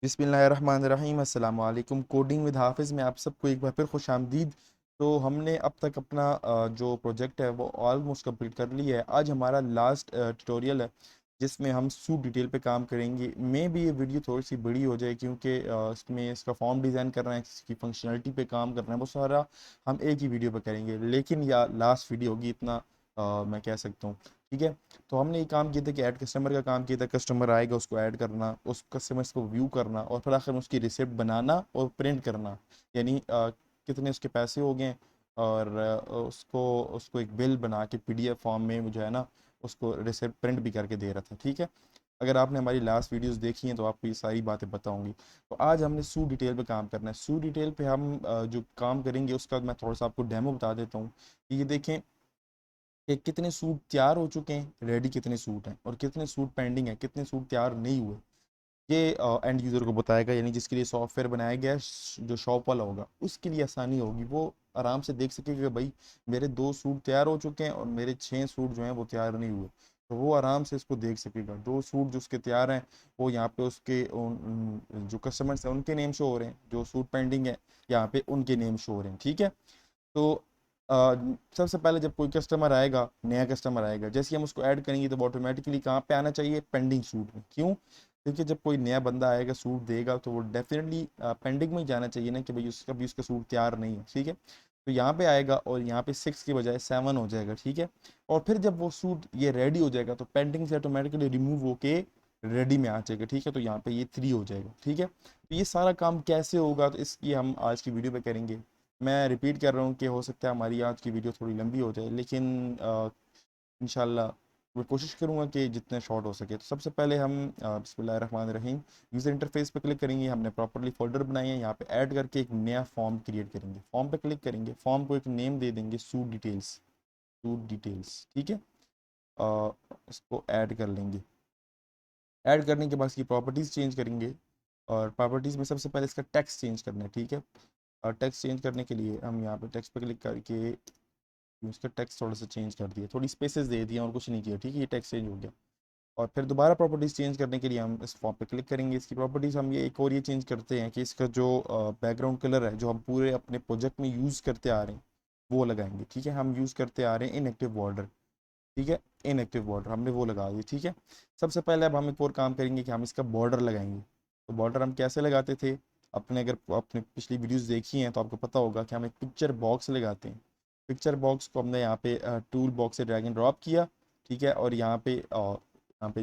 बिस्मिल्लाहिर्रहमानिर्रहीम अस्सलाम वालेकुम। कोडिंग विद हाफिज़ में आप सबको एक बार फिर खुश आमदीद। तो हमने अब तक अपना जो प्रोजेक्ट है वो ऑलमोस्ट कंप्लीट कर लिया है। आज हमारा लास्ट ट्यूटोरियल है जिसमें हम सूट डिटेल पे काम करेंगे। मे भी ये वीडियो थोड़ी सी बड़ी हो जाए क्योंकि इसमें इसका फॉर्म डिज़ाइन करना है, इसकी फंक्शनलिटी पे काम करना है, वो सारा हम एक ही वीडियो पे करेंगे। लेकिन या लास्ट वीडियो होगी इतना मैं कह सकता हूँ। ठीक है। तो हमने ये काम किया था कि ऐड कस्टमर का काम किया था। कस्टमर आएगा, उसको ऐड करना, उस कस्टमर्स को व्यू करना और फिर आखिर में उसकी रिसिप्ट बनाना और प्रिंट करना। यानी कितने उसके पैसे हो गए और उसको उसको एक बिल बना के पीडीएफ फॉर्म में वो जो है ना उसको रिसिप्ट प्रिंट भी करके दे रहा था। ठीक है। अगर आपने हमारी लास्ट वीडियोस देखी हैं तो आपको ये सारी बातें बताऊंगी। तो आज हमने सू डिटेल पे काम करना है। सू डिटेल पे हम जो काम करेंगे उसका मैं थोड़ा सा आपको डेमो बता देता हूँ कि ये देखें कि कितने सूट तैयार हो चुके हैं, रेडी कितने सूट हैं और कितने सूट पेंडिंग हैं, कितने सूट तैयार नहीं हुए। ये एंड यूज़र को बताएगा, यानी जिसके लिए सॉफ्टवेयर बनाया गया है, जो शॉप वाला होगा उसके लिए आसानी होगी। वो आराम से देख सकेगा कि भाई मेरे 2 सूट तैयार हो चुके हैं और मेरे 6 सूट जो हैं वो तैयार नहीं हुए। तो वो आराम से इसको देख सकेगा। 2 सूट जो उसके तैयार हैं वो यहाँ पे उसके जो कस्टमर्स हैं उनके नेम शो हो रहे हैं, जो सूट पेंडिंग है यहाँ पे उनके नेम शो हो रहे हैं। ठीक है। तो अ, सबसे पहले जब कोई कस्टमर आएगा, नया कस्टमर आएगा, जैसे ही हम उसको ऐड करेंगे तो वो ऑटोमेटिकली कहाँ पे आना चाहिए, पेंडिंग सूट में। क्यों? क्योंकि जब कोई नया बंदा आएगा सूट देगा तो वो डेफिनेटली पेंडिंग में ही जाना चाहिए ना, कि भाई उसका भी उसका सूट तैयार नहीं है। ठीक है। तो यहाँ पे आएगा और यहाँ पे 6 की बजाय 7 हो जाएगा। ठीक है। और फिर जब वो सूट ये रेडी हो जाएगा तो पेंडिंग से ऑटोमेटिकली रिमूव होके रेडी में आ जाएगा। ठीक है। तो यहाँ पे ये 3 हो जाएगा। ठीक है। तो ये सारा काम कैसे होगा तो इसकी हम आज की वीडियो पे करेंगे। मैं रिपीट कर रहा हूँ कि हो सकता है हमारी आज की वीडियो थोड़ी लंबी हो जाए, लेकिन इंशाल्लाह मैं कोशिश करूँगा कि जितने शॉर्ट हो सके। तो सबसे पहले हम बिस्मिल्लाहिर्रहमानिर्रहीम यूज़र इंटरफेस पे क्लिक करेंगे। हमने प्रॉपरली फोल्डर बनाए हैं, यहाँ पे ऐड करके एक नया फॉर्म क्रिएट करेंगे। फॉर्म पे क्लिक करेंगे, फॉर्म को एक नेम दे देंगे, सूट डिटेल्स। Suit details. ठीक है। अ, इसको ऐड कर लेंगे। ऐड करने के बाद इसकी प्रॉपर्टीज़ चेंज करेंगे और प्रॉपर्टीज़ में सबसे पहले इसका टेक्स्ट चेंज करना है। ठीक है। और टेक्स्ट चेंज करने के लिए हम यहाँ पे टेक्स्ट पे क्लिक करके इसका टेक्स्ट थोड़ा सा चेंज कर दिया, थोड़ी स्पेसेस दे दिया और कुछ नहीं किया। ठीक है। ये टेक्स्ट चेंज हो गया। और फिर दोबारा प्रॉपर्टीज़ चेंज करने के लिए हम इस फॉर्म पे क्लिक करेंगे। इसकी प्रॉपर्टीज़ हम ये एक और ये चेंज करते हैं कि इसका जो बैकग्राउंड कलर है जो हम पूरे अपने प्रोजेक्ट में यूज़ करते आ रहे हैं वो लगाएंगे। ठीक है। हम यूज़ करते आ रहे हैं इनएक्टिव बॉर्डर। ठीक है। इनएक्टिव बॉर्डर हमने वो लगा दिया। ठीक है। सबसे पहले अब हम एक और काम करेंगे कि हम इसका बॉर्डर लगाएंगे। तो बॉर्डर हम कैसे लगाते थे, अपने अगर आपने पिछली वीडियोस देखी हैं तो आपको पता होगा कि हम एक पिक्चर बॉक्स लगाते हैं। पिक्चर बॉक्स को हमने यहाँ पे टूल बॉक्स से ड्रैग एंड ड्रॉप किया। ठीक है। और यहाँ पे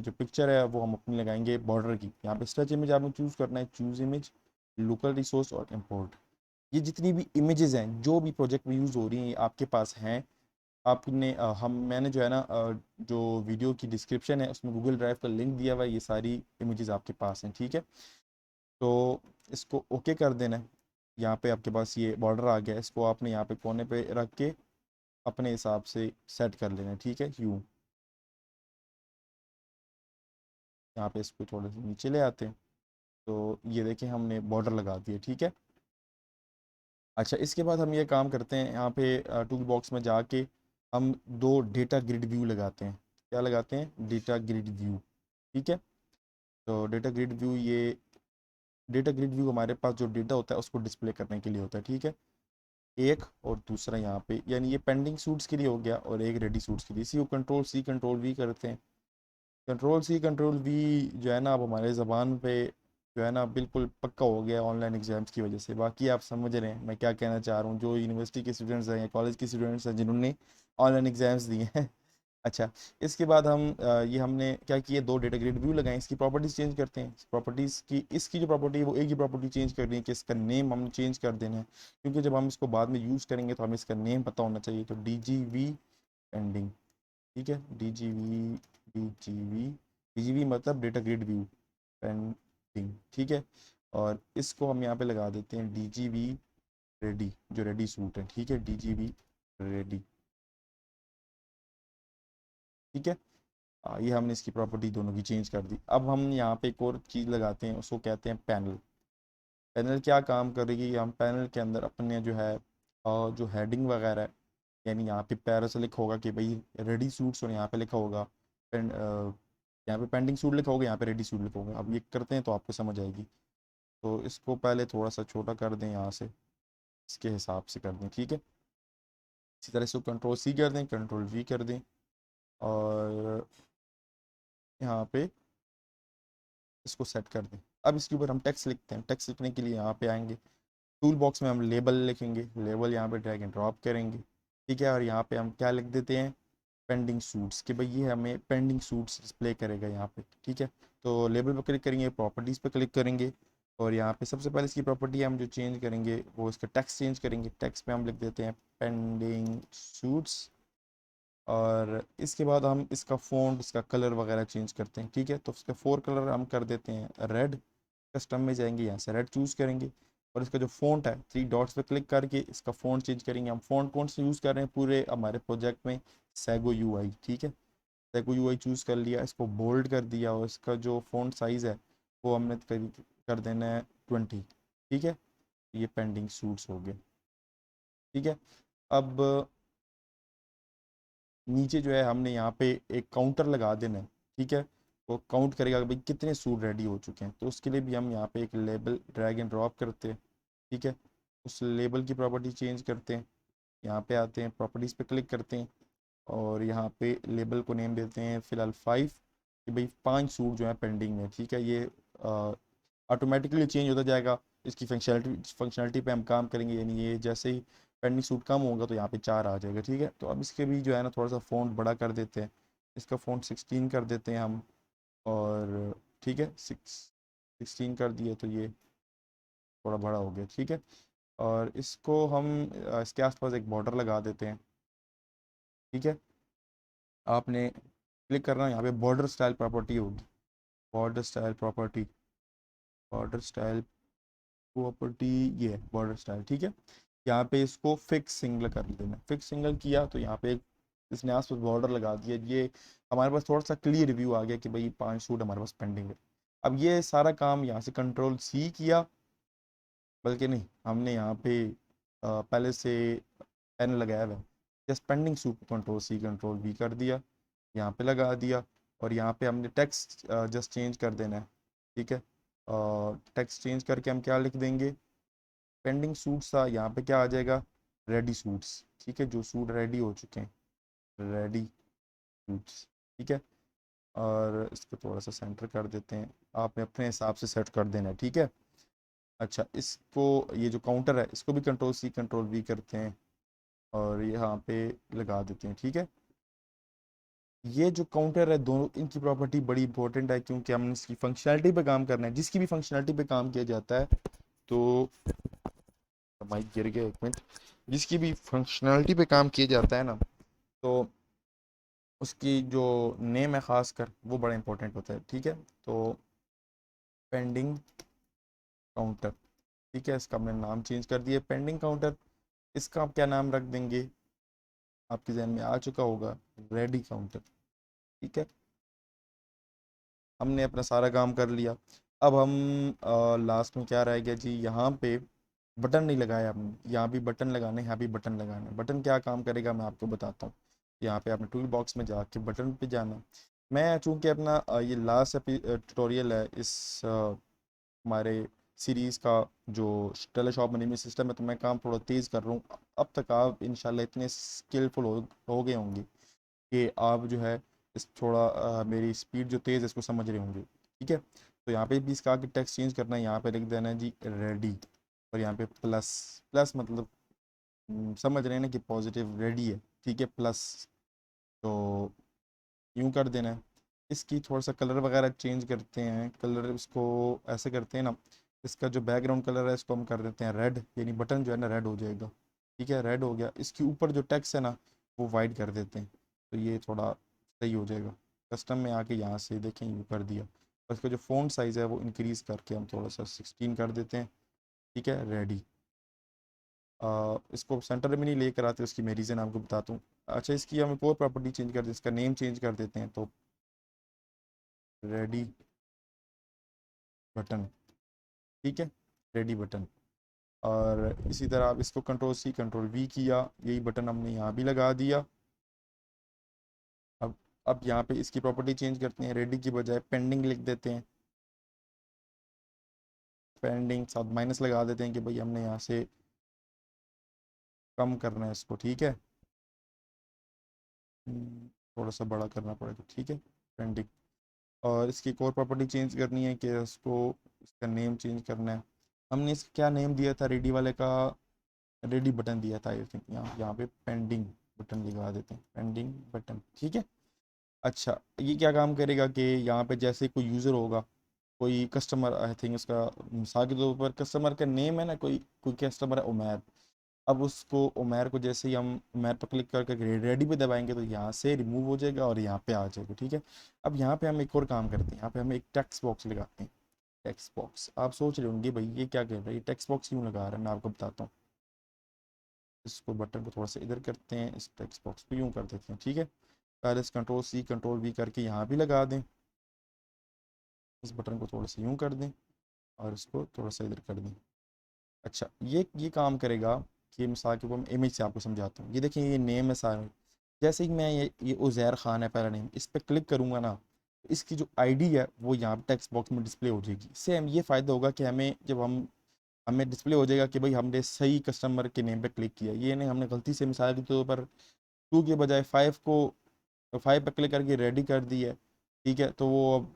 जो पिक्चर है वो हम अपनी लगाएंगे बॉर्डर की। यहाँ पे स्ट्रेच इमेज आपको चूज़ करना है, चूज़ इमेज, लोकल रिसोर्स और इम्पोर्ट। ये जितनी भी इमेजेस हैं जो भी प्रोजेक्ट में यूज़ हो रही हैं ये आपके पास हैं। आपने हम मैंने जो है ना जो वीडियो की डिस्क्रिप्शन है उसमें गूगल ड्राइव का लिंक दिया हुआ है, ये सारी इमेजेस आपके पास हैं। ठीक है। तो इसको ओके कर देना है। यहाँ पे आपके पास ये बॉर्डर आ गया, इसको आपने यहाँ पे कोने पे रख के अपने हिसाब से सेट कर लेना है। ठीक है। यूँ यहाँ पे इसको थोड़े से नीचे ले आते हैं। तो ये देखें हमने बॉर्डर लगा दिया। ठीक है। अच्छा, इसके बाद हम ये काम करते हैं, यहाँ पे टूल बॉक्स में जाके हम दो डेटा ग्रिड व्यू लगाते हैं। क्या लगाते हैं? Data grid view. ठीक है। तो डेटा ग्रिड व्यू हमारे पास जो डेटा होता है उसको डिस्प्ले करने के लिए होता है। ठीक है। एक और दूसरा यहाँ पे, यानी ये पेंडिंग सूट्स के लिए हो गया और एक रेडी सूट्स के लिए। इसी को कंट्रोल सी कंट्रोल वी करते हैं। कंट्रोल सी कंट्रोल वी जो है ना अब हमारे ज़बान पे जो है ना बिल्कुल पक्का हो गया ऑनलाइन एग्जाम्स की वजह से। बाकी आप समझ रहे हैं मैं क्या कहना चाह रहा हूँ, जो यूनिवर्सिटी के स्टूडेंट्स हैं या कॉलेज के स्टूडेंट्स हैं जिन्होंने ऑनलाइन एग्जाम्स दिए हैं। अच्छा, इसके बाद हम ये हमने क्या किया, दो डेटा ग्रिड व्यू लगाए। इसकी प्रॉपर्टीज़ चेंज करते हैं। प्रॉपर्टीज़ की इसकी जो प्रॉपर्टी है वो एक ही प्रॉपर्टी चेंज करनी है कि इसका नेम हमने चेंज कर देना है। क्योंकि जब हम इसको बाद में यूज़ करेंगे तो हमें इसका नेम पता होना चाहिए। तो डी जी वी पेंडिंग। ठीक है। डी जी वी मतलब डेटा ग्रिड व्यू पेंडिंग। ठीक है। और इसको हम यहाँ पे लगा देते हैं डी जी वी रेडी, जो रेडी सूट है। ठीक है। D G V ready. ठीक है। ये हमने इसकी प्रॉपर्टी दोनों की चेंज कर दी। अब हम यहाँ पे एक और चीज़ लगाते हैं, उसको कहते हैं पैनल। पैनल क्या काम करेगी, हम पैनल के अंदर अपने जो है जो हेडिंग वगैरह है, यानी यहाँ पे पैरा से लिखा होगा कि भाई रेडी सूट्स और यहाँ पे लिखा होगा यहाँ पे पेंडिंग सूट लिखा होगा, यहाँ पे रेडी सूट लिखा होगा। अब ये करते हैं तो आपको समझ आएगी। तो इसको पहले थोड़ा सा छोटा कर दें यहाँ से, इसके हिसाब से कर दें, ठीक है। इसी तरह इसको कंट्रोल सी कर दें, कंट्रोल वी कर दें, और यहाँ पे इसको सेट कर दें। अब इसके ऊपर हम टेक्स्ट लिखते हैं। टेक्स्ट लिखने के लिए यहाँ पे आएंगे, टूल बॉक्स में हम लेबल लिखेंगे, लेबल यहाँ पे ड्रैग एंड ड्रॉप करेंगे, ठीक है। और यहाँ पे हम क्या लिख देते हैं, पेंडिंग सूट्स, कि भाई ये हमें पेंडिंग सूट्स डिस्प्ले करेगा यहाँ पे, ठीक है। तो लेबल पर क्लिक करेंगे, प्रॉपर्टीज़ पे क्लिक करेंगे, और यहाँ पे सबसे पहले इसकी प्रॉपर्टी हम जो चेंज करेंगे वो इसका टेक्स्ट चेंज करेंगे। टेक्स्ट पे हम लिख देते हैं पेंडिंग सूट्स, और इसके बाद हम इसका फ़ॉन्ट, इसका कलर वगैरह चेंज करते हैं, ठीक है। तो इसका 4 कलर हम कर देते हैं रेड। कस्टम में जाएंगे, यहाँ से रेड चूज़ करेंगे, और इसका जो फ़ॉन्ट है 3 डॉट्स पे क्लिक करके इसका फ़ॉन्ट चेंज करेंगे। हम फ़ॉन्ट कौन सा यूज़ कर रहे हैं पूरे हमारे प्रोजेक्ट में, सैगो यूआई, ठीक है। सैगो यूआई चूज़ कर लिया, इसको बोल्ड कर दिया, और इसका जो फ़ॉन्ट साइज़ है वो हमने कर देना है 20, ठीक है। ये पेंडिंग सूट्स हो गए, ठीक है। अब नीचे जो है हमने यहाँ पे एक काउंटर लगा देना है, ठीक है। वो काउंट करेगा कि भाई कितने सूट रेडी हो चुके हैं। तो उसके लिए भी हम यहाँ पे एक लेबल ड्रैग एंड ड्रॉप करते हैं, ठीक है। उस लेबल की प्रॉपर्टी चेंज करते हैं, यहाँ पे आते हैं, प्रॉपर्टीज़ पे क्लिक करते हैं, और यहाँ पे लेबल को नेम देते हैं फ़िलहाल 5, कि भाई 5 सूट जो है पेंडिंग में, ठीक है। ये ऑटोमेटिकली चेंज होता जाएगा। इसकी फंक्शनलिटी पे हम काम करेंगे, यानी ये जैसे ही पेंडिंग सूट कम होगा तो यहाँ पे 4 आ जाएगा, ठीक है। तो अब इसके भी जो है ना थोड़ा सा फ़ॉन्ट बड़ा कर देते हैं, इसका फ़ॉन्ट 16 कर देते हैं हम, और ठीक है, 16 कर दिए तो ये थोड़ा बड़ा हो गया, ठीक है। और इसको हम इसके आसपास एक बॉर्डर लगा देते हैं, ठीक है। आपने क्लिक करना है, यहाँ पे बॉर्डर स्टाइल प्रॉपर्टी होगी, border style property, border style property, ये है बॉर्डर स्टाइल, ठीक है। यहाँ पे इसको फिक्स सिंगल कर देना। फिक्स सिंगल किया तो यहाँ पे इसने आस पास बॉर्डर लगा दिया। ये हमारे पास थोड़ा सा क्लियर रिव्यू आ गया कि भाई 5 सूट हमारे पास पेंडिंग है। अब ये सारा काम यहाँ से कंट्रोल सी किया, बल्कि नहीं, हमने यहाँ पे पहले से पेन लगाया हुआ है, just pending suit control C control V कर दिया, यहाँ पे लगा दिया, और यहाँ पे हमने टेक्स्ट जस्ट चेंज कर देना है, ठीक है। टेक्स्ट चेंज करके हम क्या लिख देंगे, पेंडिंग सूट्स था, यहाँ पे क्या आ जाएगा, रेडी सूट्स, ठीक है, जो सूट रेडी हो चुके हैं, रेडी सूट्स, ठीक है। और इसको थोड़ा सा सेंटर कर देते हैं, आपने अपने हिसाब से सेट कर देना है, ठीक है। अच्छा, इसको, ये जो काउंटर है इसको भी कंट्रोल सी कंट्रोल वी करते हैं, और यहाँ पे लगा देते हैं, ठीक है। ये जो काउंटर है, दोनों इनकी प्रॉपर्टी बड़ी इंपॉर्टेंट है, क्योंकि हमने इसकी फंक्शनैलिटी पे काम करना है। जिसकी भी फंक्शनैलिटी पे काम किया जाता है, तो माइक गिर गया, एक मिनट। जिसकी भी फंक्शनैलिटी पे काम किया जाता है ना, तो उसकी जो नेम है खासकर वो बड़ा इंपॉर्टेंट होता है, ठीक है। तो पेंडिंग काउंटर, ठीक है, इसका हमने नाम चेंज कर दिया पेंडिंग काउंटर। इसका आप क्या नाम रख देंगे, आपके जहन में आ चुका होगा, रेडी काउंटर, ठीक है। हमने अपना सारा काम कर लिया। अब हम लास्ट में क्या रह गया जी, यहाँ पे बटन नहीं लगाया हमने, यहाँ भी बटन लगाने, यहाँ भी बटन लगाना है। बटन क्या काम करेगा मैं आपको बताता हूँ। यहाँ पे आपने टूल बॉक्स में जाके बटन पे जाना। मैं चूंकि अपना ये लास्ट ट्यूटोरियल है इस हमारे सीरीज़ का जो टेलीशॉप मैनेजमेंट सिस्टम है, तो मैं काम थोड़ा तेज़ कर रहा हूँ। अब तक आप इंशाल्लाह इतने स्किलफुल हो गए होंगे कि आप जो है इस थोड़ा मेरी स्पीड जो तेज़ है इसको समझ रहे होंगे, ठीक है। तो यहाँ पे भी इसका आगे टेक्स्ट चेंज करना है, यहाँ पे लिख देना है जी रेडी, और यहाँ पे प्लस, प्लस मतलब समझ रहे हैं ना कि पॉजिटिव रेडी है, ठीक है, प्लस। तो यूँ कर देना है। इसकी थोड़ा सा कलर वगैरह चेंज करते हैं, कलर इसको ऐसे करते हैं ना, इसका जो बैकग्राउंड कलर है इसको हम कर देते हैं रेड, यानी बटन जो है ना रेड हो जाएगा, ठीक है, रेड हो गया। इसके ऊपर जो टेक्स्ट है ना वो वाइट कर देते हैं, तो ये थोड़ा सही हो जाएगा। कस्टम में आके यहाँ से देखें यूँ कर दिया, और इसका जो फ़ॉन्ट साइज़ है वो इंक्रीज़ करके हम थोड़ा सा 16 कर देते हैं, ठीक है, रेडी। इसको सेंटर में नहीं लेकर आते, उसकी मैं रीज़न आपको बताता हूँ। अच्छा, इसकी हम एक और प्रॉपर्टी चेंज कर दें, इसका नेम चेंज कर देते हैं, तो रेडी बटन, ठीक है, रेडी बटन। और इसी तरह आप इसको कंट्रोल सी कंट्रोल वी किया, यही बटन हमने यहाँ भी लगा दिया। अब यहाँ पे इसकी प्रॉपर्टी चेंज करते हैं, रेडी की बजाय पेंडिंग लिख देते हैं, पेंडिंग, साथ माइनस लगा देते हैं कि भाई हमने यहाँ से कम करना है इसको, ठीक है। थोड़ा सा बड़ा करना पड़ेगा, ठीक है। पेंडिंग। और इसकी एक और प्रॉपर्टी चेंज करनी है कि इसको, इसका नेम चेंज करना है। हमने इसका क्या नेम दिया था रेडी वाले का? रेडी बटन दिया था आई थिंक। यहाँ पे पेंडिंग बटन लगा देते हैं, पेंडिंग बटन, ठीक है। अच्छा, ये क्या काम करेगा कि यहाँ पे जैसे कोई यूज़र होगा, कोई कस्टमर, आई थिंक इसका मिसाल के तौर पर कस्टमर का नेम है ना, कोई कोई कस्टमर है उमैर। अब उसको उमैर को जैसे ही हम उमैर पर क्लिक करके रेडी पे दबाएंगे तो यहाँ से रिमूव हो जाएगा और यहाँ पे आ जाएगा, ठीक है। अब यहाँ पे हम एक और काम करते हैं, यहाँ पे हम एक टेक्स्ट बॉक्स लगाते हैं। टेक्स्ट बॉक्स, आप सोच रहे होंगे भाई ये क्या कर रहा है, ये टेक्स्ट बॉक्स क्यों लगा रहा है, मैं आपको बताता हूँ। इसको बटन को थोड़ा सा इधर करते हैं, इस टेक्स्ट बॉक्स को यूँ कर देते हैं, ठीक है। पहले इस कंट्रोल सी कंट्रोल वी करके यहाँ भी लगा दें। इस बटन को थोड़ा सा यूँ कर दें और इसको थोड़ा सा इधर कर दें। अच्छा, ये काम करेगा कि मिसाल के ऊपर मैं इमेज से आपको समझाता हूँ। ये देखिए, ये नेम है सारे। जैसे ही मैं ये उज़ैर खान है पहला नेम, इस पर क्लिक करूँगा ना, इसकी जो आईडी है वो यहाँ पे टेक्स्ट बॉक्स में डिस्प्ले हो जाएगी। इससे हम ये फ़ायदा होगा कि हमें जब हमें डिस्प्ले हो जाएगा कि भाई हमने सही कस्टमर के नेम पे क्लिक किया। ये नहीं हमने गलती से मिसाल के तौर पर 2 के बजाय 5 को, 5 पे क्लिक करके रेडी कर दी है, ठीक है। तो वो अब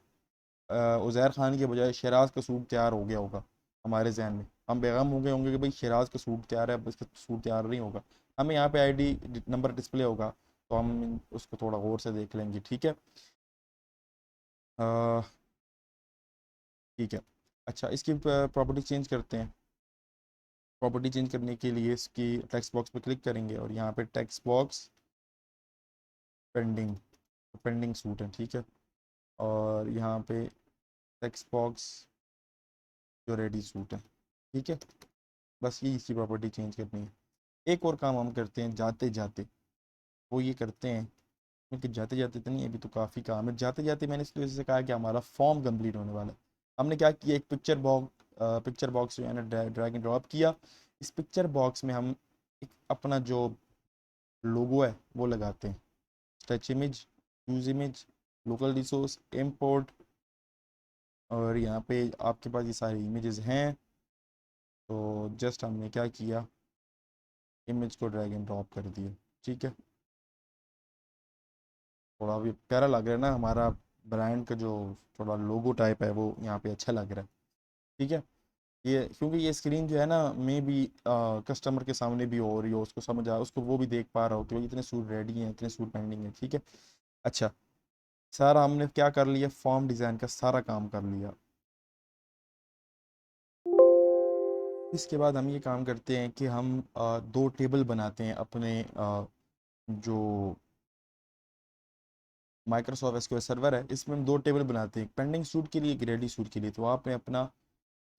उज़ैर खान के बजाय शहराज का सूट तैयार हो गया होगा हमारे जहन में। हम बेगम हो गए होंगे कि भाई शहराज का सूट तैयार है, अब इसका सूट तैयार नहीं होगा। हमें यहाँ पे आईडी नंबर डिस्प्ले होगा, तो हम उसको थोड़ा गौर से देख लेंगे, ठीक है। अ, ठीक है। अच्छा, इसकी प्रॉपर्टी चेंज करते हैं। प्रॉपर्टी चेंज करने के लिए इसकी टेक्स्ट बॉक्स पे क्लिक करेंगे और यहाँ पे text box pending, pending suit है, ठीक है। और यहाँ पे टेक्स्ट बॉक्स जो रेडी सूट है, ठीक है। बस ये इसकी प्रॉपर्टी चेंज करनी है। एक और काम हम करते हैं जाते जाते, वो ये करते हैं, क्योंकि जाते जाते तो नहीं, अभी तो काफ़ी काम है। जाते जाते मैंने इसकी वजह से कहा कि हमारा फॉर्म कंप्लीट होने वाला है। हमने क्या किया, एक पिक्चर बॉक्स जो है ना, ड्रैग एंड ड्रॉप किया। इस पिक्चर बॉक्स में हम एक अपना जो लोगो है वो लगाते हैं। Touch image, use image, local resource, import. और यहाँ पे आपके पास ये सारी इमेजेस हैं। तो जस्ट हमने क्या किया, इमेज को ड्रैग एंड ड्रॉप कर दिया, ठीक है। थोड़ा भी प्यारा लग रहा है ना हमारा ब्रांड का जो थोड़ा लोगो टाइप है, वो यहाँ पे अच्छा लग रहा है, ठीक है। ये क्योंकि ये स्क्रीन जो है ना, मे भी कस्टमर के सामने भी हो रही हो, उसको समझ आ, उसको वो भी देख पा रहा हो कि भाई इतने सूट रेडी हैं, इतने सूट पेंडिंग है, ठीक है। अच्छा, सारा हमने क्या कर लिया, फॉर्म डिज़ाइन का सारा काम कर लिया। इसके बाद हम ये काम करते हैं कि हम दो टेबल बनाते हैं अपने जो माइक्रोसॉफ्ट एसक्यूएल सर्वर है, इसमें हम दो टेबल बनाते हैं, एक पेंडिंग सूट के लिए, एक रेडी सूट के लिए। तो आपने अपना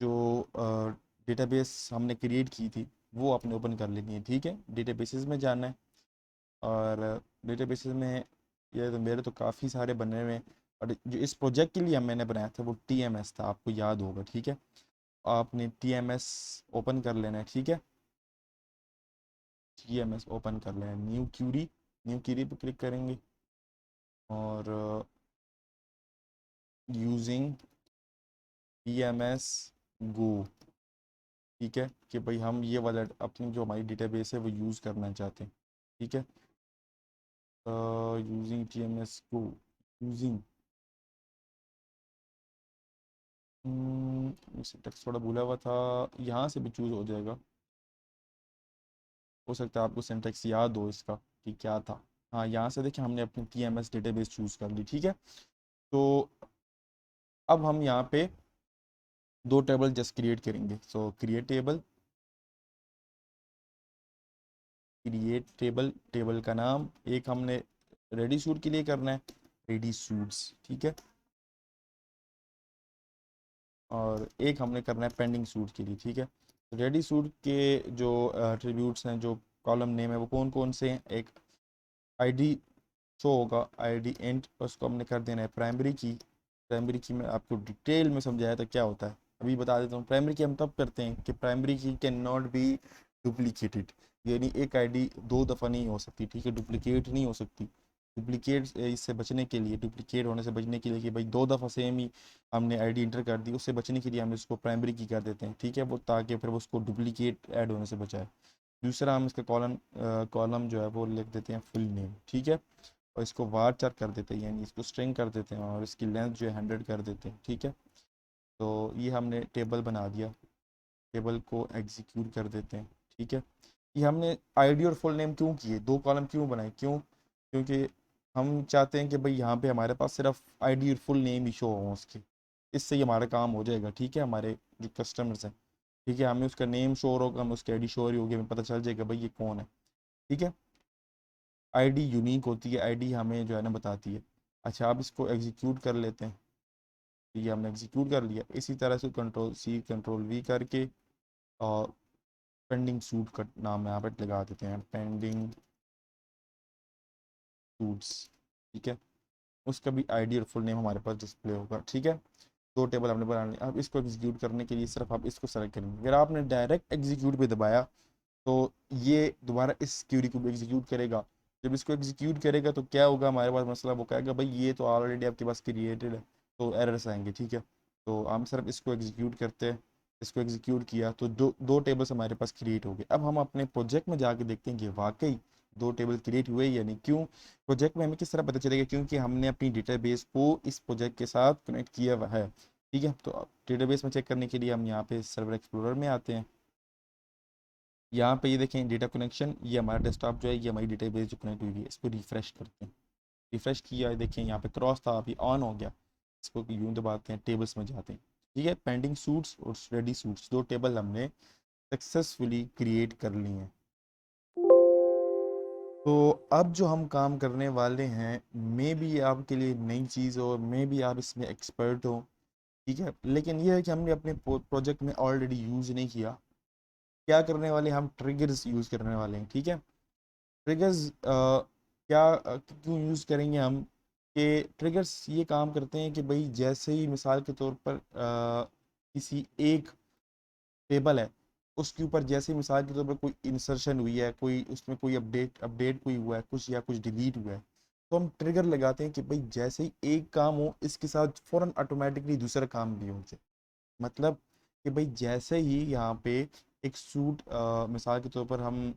जो डेटाबेस हमने क्रिएट की थी वो आपने ओपन कर लेनी है, ठीक है। डेटाबेसेस में जाना है और डेटाबेसेस में, ये तो मेरे तो काफ़ी सारे बने हुए हैं। और जो इस प्रोजेक्ट के लिए मैंने बनाया था वो टीएमएस था, आपको याद होगा, ठीक है। आपने टीएमएस ओपन कर लेना है, ठीक है। टीएमएस ओपन कर लेना है, न्यू क्यूरी पे क्लिक करेंगे और यूजिंग टीएमएस गो, ठीक है। कि भाई हम ये वाला अपनी जो हमारी डेटाबेस है वो यूज़ करना चाहते हैं, ठीक है। यूजिंग टीएमएस गो, यूजिंग, सिंटेक्स थोड़ा भूला हुआ था, यहाँ से भी चूज़ हो जाएगा। हो सकता है आपको सिंटेक्स याद हो इसका कि क्या था। हाँ, यहाँ से देखिए हमने अपनी टीएमएस डेटाबेस चूज़ कर ली, ठीक है। तो अब हम यहाँ पे दो टेबल जस्ट क्रिएट करेंगे। सो क्रिएट टेबल, टेबल का नाम एक हमने रेडी सूट के लिए करना है, रेडी सूट्स, ठीक है। और एक हमने करना है पेंडिंग सूट के लिए, ठीक है। रेडी सूट के जो एट्रीब्यूट्स हैं, जो कॉलम नेम है वो कौन कौन से हैं, एक आईडी शो होगा, आईडी एंड, उसको हमने कर देना है प्राइमरी की। प्राइमरी की मैं आपको डिटेल में समझाया था क्या होता है, अभी बता देता हूँ। प्राइमरी की हम तब करते हैं कि प्राइमरी की कैन नॉट बी डुप्लीकेटेड, यानी एक आईडी दो दफ़ा नहीं हो सकती, ठीक है, डुप्लीकेट नहीं हो सकती। डुप्लीकेट इससे बचने के लिए, डुप्लीकेट होने से बचने के लिए कि भाई दो दफ़ा सेम ही हमने आईडी इंटर कर दी, उससे बचने के लिए हम इसको प्राइमरी की कर देते हैं, ठीक है, वो ताकि फिर वो उसको डुप्लीकेट ऐड होने से बचाए। दूसरा हम इसका कॉलम जो है वो लिख देते हैं फुल नेम, ठीक है, और इसको वार चार कर देते हैं, यानी इसको स्ट्रिंग कर देते हैं, और इसकी लेंथ जो है 100 कर देते हैं, ठीक है। तो ये हमने टेबल बना दिया, टेबल को एग्जीक्यूट कर देते हैं, ठीक है। ये हमने आईडी और फुल नेम क्यों किए, दो कॉलम क्यों बनाए, क्यों, क्योंकि हम चाहते हैं कि भाई यहाँ पे हमारे पास सिर्फ आईडी और फुल नेम ही शो हो उसके, इससे ही हमारा काम हो जाएगा, ठीक है। हमारे जो कस्टमर्स हैं, ठीक है, हमें उसका नेम शो होगा, हमें उसकी आईडी शो हो रही होगी, हमें पता चल जाएगा भाई ये कौन है, ठीक है। आईडी यूनिक होती है, आईडी हमें जो है ना बताती है। अच्छा, अब इसको एग्जीक्यूट कर लेते हैं, ये हमने एग्जीक्यूट कर लिया। इसी तरह से कंट्रोल सी कंट्रोल वी करके और पेंडिंग सूट का नाम यहाँ पर लगा देते हैं, पेंडिंग सूट्स, ठीक है। उसका भी आईडी और फुल नेम हमारे पास डिस्प्ले होगा, ठीक है। दो टेबल हमने बना लिया। अब इसको एग्जीक्यूट करने के लिए सिर्फ आप इसको सेलेक्ट करेंगे। अगर आपने डायरेक्ट एग्जीक्यूट पे दबाया तो ये दोबारा इस क्यूरी को एग्जीक्यूट करेगा। जब इसको एग्जीक्यूट करेगा तो क्या होगा, हमारे पास मसला, वो कहेगा भाई ये तो ऑलरेडी आपके पास क्रिएटेड है, तो एरर्स आएंगे, ठीक है। तो हम सिर्फ इसको एग्जीक्यूट करते हैं, इसको एग्जीक्यूट किया तो दो दो टेबल्स हमारे पास क्रिएट हो गए। अब हम अपने प्रोजेक्ट में जाके देखते हैं कि वाकई दो टेबल क्रिएट हुए या नहीं। क्यों, प्रोजेक्ट में हमें किस तरह पता चलेगा, क्योंकि हमने अपनी डेटाबेस को इस प्रोजेक्ट के साथ कनेक्ट किया हुआ है, ठीक है। तो डेटाबेस में चेक करने के लिए हम यहाँ पे सर्वर एक्सप्लोरर में आते हैं। यहाँ पे ये देखें डेटा कनेक्शन, ये हमारा डेस्कटॉप जो है, ये हमारी डेटाबेस जो कनेक्ट हुई है, इसको रिफ्रेश करते हैं। रिफ्रेश किया, देखें यहाँ पे क्रॉस था, अभी ऑन हो गया। इसको यूँ दबाते हैं, टेबल्स में जाते हैं, ठीक है। पेंडिंग सूट्स और रेडी सूट्स, दो टेबल हमने सक्सेसफुली क्रिएट कर ली हैं। तो अब जो हम काम करने वाले हैं, मे बी ये आपके लिए नई चीज़ हो, मे बी आप इसमें एक्सपर्ट हो, ठीक है, लेकिन ये है कि हमने अपने प्रोजेक्ट में ऑलरेडी यूज़ नहीं किया। क्या करने वाले, हम ट्रिगर्स यूज़ करने वाले हैं, ठीक है। ट्रिगर्स क्या क्यों यूज़ करेंगे हम, कि ट्रिगर्स ये काम करते हैं कि भाई जैसे ही मिसाल के तौर पर किसी एक टेबल है, उसके ऊपर जैसे ही मिसाल के तौर पर कोई इंसर्शन हुई है, कोई उसमें कोई अपडेट अपडेट कोई हुआ है कुछ, या कुछ डिलीट हुआ है, तो हम ट्रिगर लगाते हैं कि भाई जैसे ही एक काम हो इसके साथ फ़ौरन ऑटोमेटिकली दूसरा काम भी हो जाए। मतलब कि भाई जैसे ही यहाँ पे एक सूट मिसाल के तौर पर हम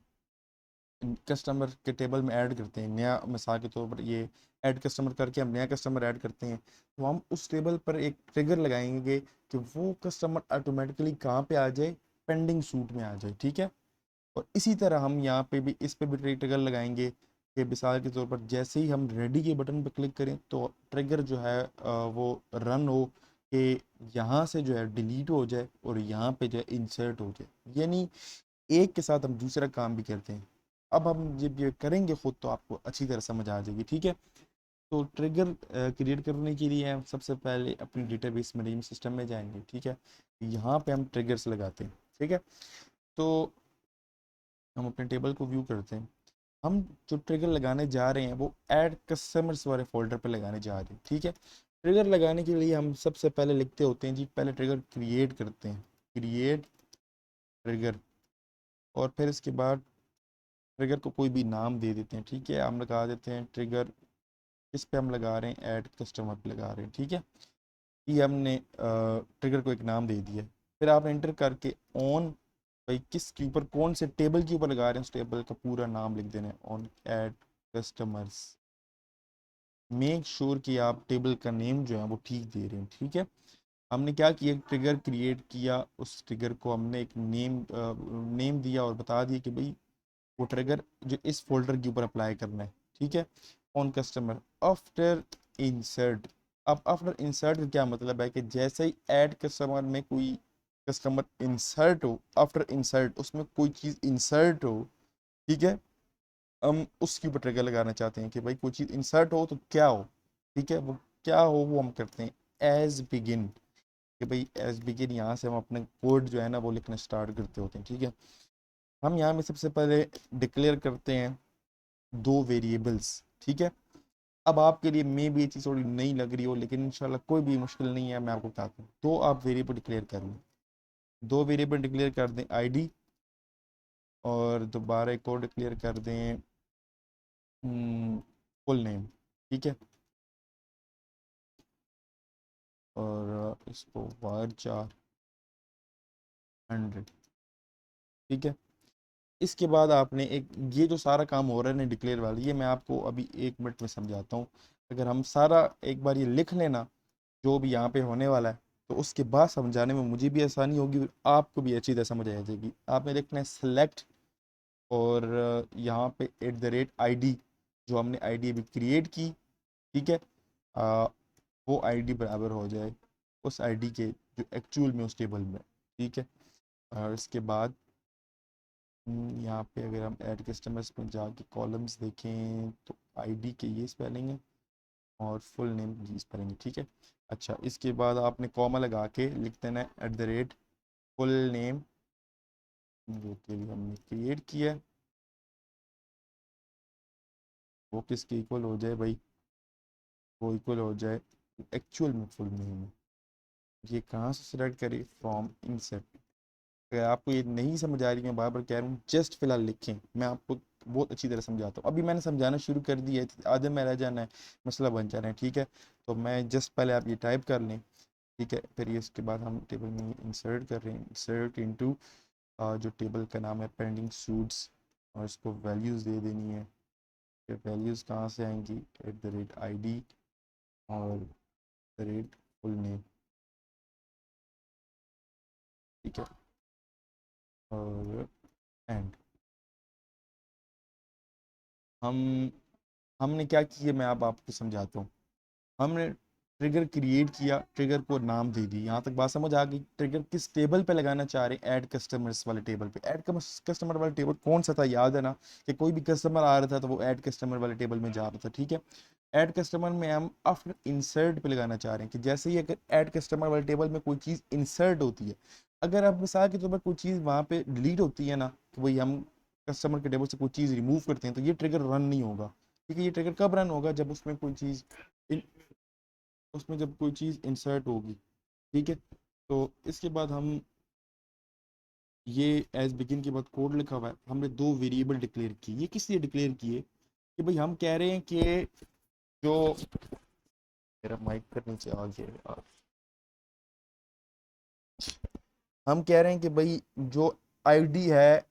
कस्टमर के टेबल में ऐड करते हैं, नया मिसाल के तौर पर ये ऐड कस्टमर करके हम नया कस्टमर ऐड करते हैं, तो हम उस टेबल पर एक ट्रिगर लगाएंगे कि वो कस्टमर ऑटोमेटिकली कहाँ पे आ जाए, पेंडिंग सूट में आ जाए, ठीक है। और इसी तरह हम यहाँ पे भी इस पे भी ट्रिगर लगाएंगे कि मिसाल के तौर पर जैसे ही हम रेडी के बटन पर क्लिक करें तो ट्रिगर जो है वो रन हो कि यहाँ से जो है डिलीट हो जाए और यहाँ पे जो है इंसर्ट हो जाए, यानी एक के साथ हम दूसरा काम भी करते हैं। अब हम जब ये करेंगे खुद तो आपको अच्छी तरह समझ आ जाएगी, ठीक है। तो ट्रिगर क्रिएट करने के लिए हम सबसे पहले अपनी डेटाबेस मैनेजमेंट सिस्टम में जाएंगे, ठीक है। यहाँ पे हम ट्रिगर्स लगाते हैं, ठीक है। तो हम अपने टेबल को व्यू करते हैं। हम जो ट्रिगर लगाने जा रहे हैं वो ऐड कस्टमर्स वाले फोल्डर पे लगाने जा रहे हैं, ठीक है। ट्रिगर लगाने के लिए हम सबसे पहले लिखते होते हैं जी, पहले ट्रिगर क्रिएट करते हैं, क्रिएट ट्रिगर, और फिर इसके बाद ट्रिगर को कोई भी नाम दे देते हैं, ठीक है। हम लगा देते हैं ट्रिगर, इस पे हम लगा रहे हैं ऐड कस्टमर पे लगा रहे हैं, ठीक है। ये हमने ट्रिगर को एक नाम दे दिया। फिर आप एंटर करके ऑन, भाई किस के ऊपर, कौन से टेबल के ऊपर लगा रहे हैं, उस टेबल का पूरा नाम लिख देना है, on add customers. Make sure कि आप टेबल का नेम जो है वो ठीक दे रहे हैं, ठीक है। हमने क्या किया, ट्रिगर क्रिएट किया, उस ट्रिगर को हमने एक नेम दिया और बता दिया कि भाई वो ट्रिगर जो इस फोल्डर के ऊपर अप्लाई करना है, ठीक है। On customer after insert. अब आफ्टर इंसर्ट का क्या मतलब है कि जैसे ही ऐड कस्टमर में कोई कस्टमर इंसर्ट हो, आफ्टर इंसर्ट उसमें कोई चीज़ इंसर्ट हो, ठीक है, हम उसके ऊपर ट्रिगर लगाना चाहते हैं कि भाई कोई चीज़ इंसर्ट हो तो क्या हो, ठीक है, वो क्या हो वो हम करते हैं एज बिगिन, कि भाई एज बिगिन यहाँ से हम अपने कोड जो है ना वो लिखना स्टार्ट करते होते हैं, ठीक है। हम यहाँ में सबसे पहले डिक्लेयर करते हैं दो वेरिएबल्स, ठीक है। अब आपके लिए मे भी ये चीज़ थोड़ी नई लग रही हो, लेकिन इंशाल्लाह कोई भी मुश्किल नहीं है, मैं आपको बताता हूँ। दो आप वेरिएबल डिक्लेयर कर लें, दो वेरिएबल डिक्लेयर कर दें आईडी, और दोबारा एक और डिक्लेयर कर दें फुल नेम, ठीक है। और इसको var 400, ठीक है। इसके बाद आपने एक, ये जो सारा काम हो रहा है ना डिक्लेयर वाला, ये मैं आपको अभी 1 मिनट में समझाता हूँ। अगर हम सारा एक बार ये लिख लेना जो भी यहाँ पे होने वाला है, तो उसके बाद समझाने में मुझे भी आसानी होगी और आपको भी अच्छी तरह समझ आ जाएगी। आपने लिखना है सेलेक्ट, और यहाँ पे @id, जो हमने आईडी अभी क्रिएट की, ठीक है। आ, वो आईडी बराबर हो जाए उस आईडी के जो एक्चुअल में उस टेबल में, ठीक है। और इसके बाद यहाँ पे अगर हम ऐड कस्टमर्स में जाके कॉलम्स देखें तो आईडी के ये स्पेलिंग है और फुल नेम की स्पेलिंग है, ठीक है। अच्छा, इसके बाद आपने कॉमा लगा के लिख देना है फुल नेम, जो कि अभी हमने क्रिएट किया है, वो किसके इक्वल हो जाए भाई, वो इक्वल हो जाए एक्चुअल में फुल नेम है। ये कहाँ से सिलेक्ट करें, फ्रॉम इंसर्ट। अगर आपको ये नहीं समझ आ रही, मैं बार बार कह रहा हूँ, जस्ट फिलहाल लिखें, मैं आपको बहुत अच्छी तरह समझाता हूँ। अभी मैंने समझाना शुरू कर दिया है, आधे में रह जाना है, मसला बन जाना है, ठीक है। तो मैं जस्ट पहले आप ये टाइप कर लें, ठीक है। फिर ये इसके बाद हम टेबल में इंसर्ट कर रहे हैं, इंसर्ट इनटू जो टेबल का नाम है पेंडिंग सूट्स, और इसको वैल्यूज़ दे देनी है। फिर वैल्यूज़ कहाँ से आएंगी, @id और फुल नेम, ठीक है। और एंड हम हमने क्या किया, मैं अब आपको समझाता हूँ। हमने ट्रिगर क्रिएट किया, ट्रिगर को नाम दे दी, यहाँ तक बात समझ आ गई। ट्रिगर किस टेबल पे लगाना चाह रहे हैं, ऐड कस्टमर्स वाले टेबल पे। ऐड कस्टमर वाला टेबल कौन सा था, याद है ना, कि कोई भी कस्टमर आ रहा था तो वो ऐड कस्टमर वाले टेबल में जा रहा था, ठीक है। ऐड कस्टमर में हम आफ्टर इंसर्ट पे लगाना चाह रहे हैं कि जैसे ही अगर ऐड कस्टमर वाले टेबल में कोई चीज़ इंसर्ट होती है, अगर आप मिसाल के तौर पर कोई चीज़ वहाँ पे डिलीट होती है ना, तो वही हम कस्टमर के टेबल से कोई चीज़ रिमूव करते हैं, तो ये ट्रिगर रन नहीं होगा, ठीक है। ये ट्रिगर कब रन होगा, जब उसमें कोई चीज़ उसमें जब कोई चीज़ इंसर्ट होगी, ठीक है। तो इसके बाद हम ये एज बिगिन के बाद कोड लिखा हुआ है, हमने दो वेरिएबल डिक्लेयर किए। ये किस लिए डिक्लेयर किए, कि भाई हम कह रहे हैं कि जो, मेरा माइक पर नीचे आ गया, हम कह रहे हैं कि भाई जो आईडी है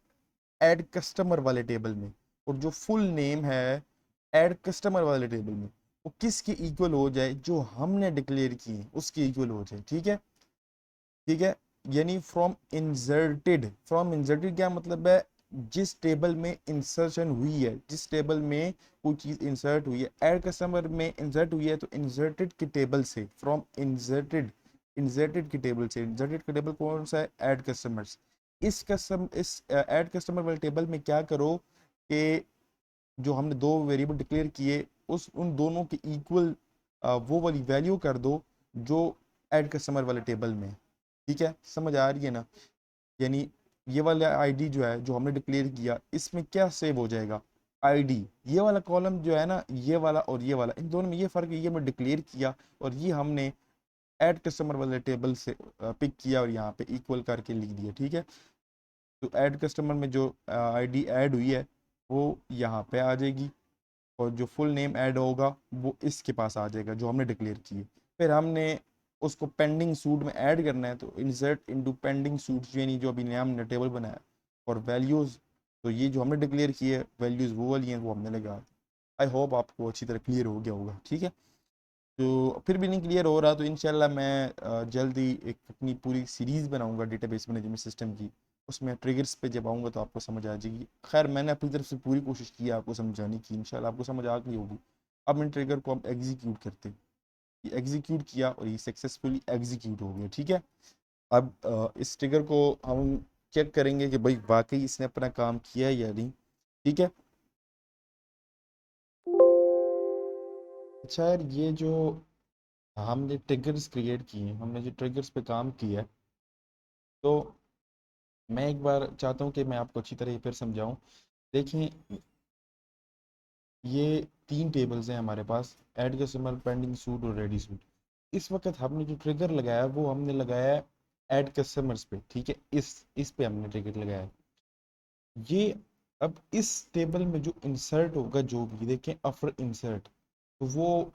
ऐड कस्टमर वाले टेबल में, और जो फुल नेम है ऐड कस्टमर वाले टेबल में, वो किसके इक्वल हो जाए, जो हमने डिक्लेयर किए उसके इक्वल हो जाए, ठीक है। ठीक है, यानी फ्रॉम इंसर्टेड क्या मतलब है, जिस टेबल में इंसर्शन हुई है, जिस टेबल में कोई चीज इंसर्ट हुई है, ऐड कस्टमर में इंसर्ट हुई है, तो इंसर्टेड के टेबल से, फ्रॉम इंसर्टेड के टेबल से, इंसर्टेड का टेबल कौन सा है, ऐड कस्टमर्स। इस ऐड कस्टमर वाले टेबल में क्या करो कि जो हमने दो वेरिएबल डिक्लेयर किए, उस उन दोनों के इक्वल वो वाली वैल्यू कर दो जो ऐड कस्टमर वाले टेबल में है। ठीक है, समझ आ रही है ना। यानी ये वाला आईडी जो है, जो हमने डिक्लेयर किया, इसमें क्या सेव हो जाएगा, आईडी। ये वाला कॉलम जो है ना, ये वाला और ये वाला, इन दोनों में ये फर्क है, ये मैं डिक्लेयर किया और ये हमने ऐड कस्टमर वाले टेबल से पिक किया और यहाँ पे इक्वल करके लिख दिया, ठीक है। तो ऐड कस्टमर में जो आईडी ऐड हुई है वो यहाँ पे आ जाएगी, और जो फुल नेम ऐड होगा वो इसके पास आ जाएगा जो हमने डिक्लेयर किए। फिर हमने उसको पेंडिंग सूट में ऐड करना है, तो इंसर्ट इनटू पेंडिंग सूट, यानी जो अभी नया हमने टेबल बनाया। और वैल्यूज़, तो ये जो हमने डिक्लेयर किए वैल्यूज़ वो वाली हैं, वो हमने लगा। आई होप आपको अच्छी तरह क्लियर हो गया होगा, ठीक है। तो फिर भी नहीं क्लियर हो रहा तो इंशाल्लाह मैं जल्दी एक अपनी पूरी सीरीज़ बनाऊंगा डेटाबेस मैनेजमेंट सिस्टम की। उसमें ट्रिगर्स पे जब आऊँगा तो आपको समझ आ जाएगी। खैर, मैंने अपनी तरफ से पूरी कोशिश की है आपको समझाने की, इंशाल्लाह आपको समझ आ गई होगी। अब इन ट्रिगर को हम एग्जीक्यूट करते हैं। ये एग्जीक्यूट किया और ये सक्सेसफुली एग्जीक्यूट हो गया, ठीक है। अब इस ट्रिगर को हम चेक करेंगे कि भाई वाकई इसने अपना काम किया है या नहीं, ठीक है। अच्छा यार, ये जो हमने ट्रिगर्स क्रिएट किए हैं, हमने जो ट्रिगर्स पे काम किया है, तो मैं एक बार चाहता हूँ कि मैं आपको अच्छी तरह फिर समझाऊँ। देखें, ये तीन टेबल्स हैं हमारे पास, ऐड कस्टमर, पेंडिंग सूट और रेडी सूट। इस वक्त हमने जो ट्रिगर लगाया वो हमने लगाया है ऐड कस्टमर्स पे, ठीक है। इस पे हमने ट्रिगर लगाया है। ये अब इस टेबल में जो इंसर्ट होगा, जो भी देखें आफ्टर इंसर्ट, तो वो